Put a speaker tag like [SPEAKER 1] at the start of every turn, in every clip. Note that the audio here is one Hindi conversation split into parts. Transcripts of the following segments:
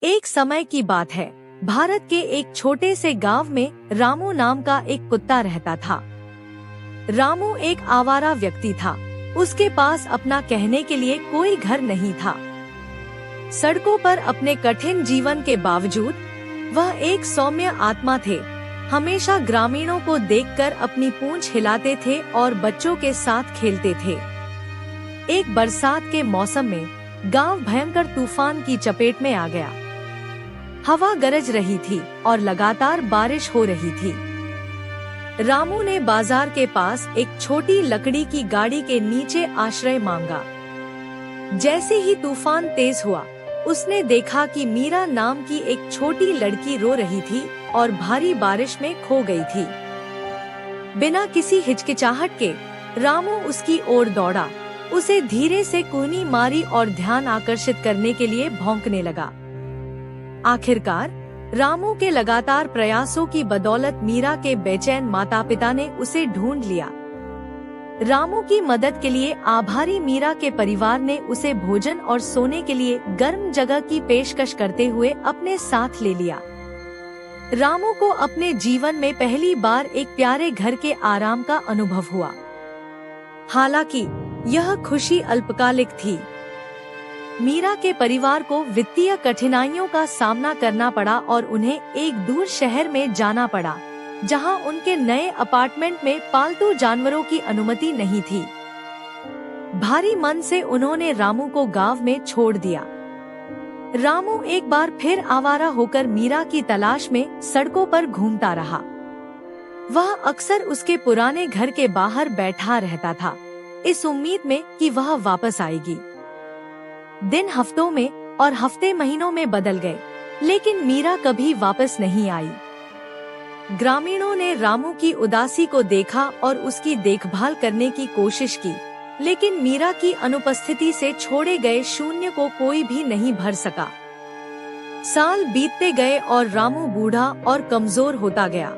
[SPEAKER 1] एक समय की बात है। भारत के एक छोटे से गांव में रामू नाम का एक कुत्ता रहता था। रामू एक आवारा व्यक्ति था। उसके पास अपना कहने के लिए कोई घर नहीं था। सड़कों पर अपने कठिन जीवन के बावजूद वह एक सौम्य आत्मा थे। हमेशा ग्रामीणों को देखकर अपनी पूंछ हिलाते थे और बच्चों के साथ खेलते थे। एक बरसात के मौसम में गांव भयंकर तूफान की चपेट में आ गया। हवा गरज रही थी और लगातार बारिश हो रही थी। रामू ने बाजार के पास एक छोटी लकड़ी की गाड़ी के नीचे आश्रय मांगा। जैसे ही तूफान तेज हुआ, उसने देखा कि मीरा नाम की एक छोटी लड़की रो रही थी और भारी बारिश में खो गई थी। बिना किसी हिचकिचाहट के रामू उसकी ओर दौड़ा, उसे धीरे से कूनी मारी और ध्यान आकर्षित करने के लिए भौंकने लगा। आखिरकार रामू के लगातार प्रयासों की बदौलत मीरा के बेचैन माता पिता ने उसे ढूंढ लिया। रामू की मदद के लिए आभारी मीरा के परिवार ने उसे भोजन और सोने के लिए गर्म जगह की पेशकश करते हुए अपने साथ ले लिया। रामू को अपने जीवन में पहली बार एक प्यारे घर के आराम का अनुभव हुआ। हालांकि यह खुशी अल्पकालिक थी। मीरा के परिवार को वित्तीय कठिनाइयों का सामना करना पड़ा और उन्हें एक दूर शहर में जाना पड़ा, जहां उनके नए अपार्टमेंट में पालतू जानवरों की अनुमति नहीं थी। भारी मन से उन्होंने रामू को गांव में छोड़ दिया। रामू एक बार फिर आवारा होकर मीरा की तलाश में सड़कों पर घूमता रहा। वह अक्सर उसके पुराने घर के बाहर बैठा रहता था, इस उम्मीद में कि वह वापस आएगी। दिन हफ्तों में और हफ्ते महीनों में बदल गए, लेकिन मीरा कभी वापस नहीं आई। ग्रामीणों ने रामू की उदासी को देखा और उसकी देखभाल करने की कोशिश की, लेकिन मीरा की अनुपस्थिति से छोड़े गए शून्य को कोई भी नहीं भर सका। साल बीतते गए और रामू बूढ़ा और कमजोर होता गया।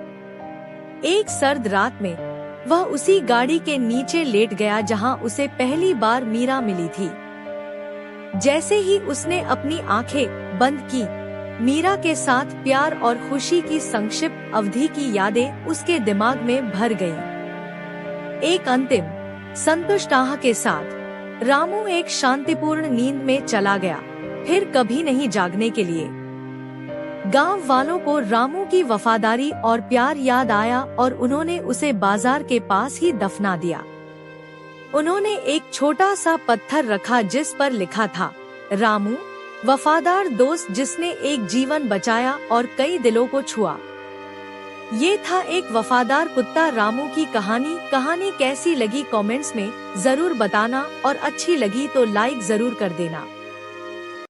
[SPEAKER 1] एक सर्द रात में वह उसी गाड़ी के नीचे लेट गया जहां उसे पहली बार मीरा मिली थी। जैसे ही उसने अपनी आंखें बंद की, मीरा के साथ प्यार और खुशी की संक्षिप्त अवधि की यादें उसके दिमाग में भर गईं। एक अंतिम संतुष्ट आह के साथ रामू एक शांतिपूर्ण नींद में चला गया, फिर कभी नहीं जागने के लिए। गांव वालों को रामू की वफादारी और प्यार याद आया और उन्होंने उसे बाजार के पास ही दफना दिया। उन्होंने एक छोटा सा पत्थर रखा जिस पर लिखा था, रामू, वफादार दोस्त जिसने एक जीवन बचाया और कई दिलों को छुआ। ये था एक वफादार कुत्ता रामू की कहानी कैसी लगी कमेंट्स में जरूर बताना और अच्छी लगी तो लाइक जरूर कर देना।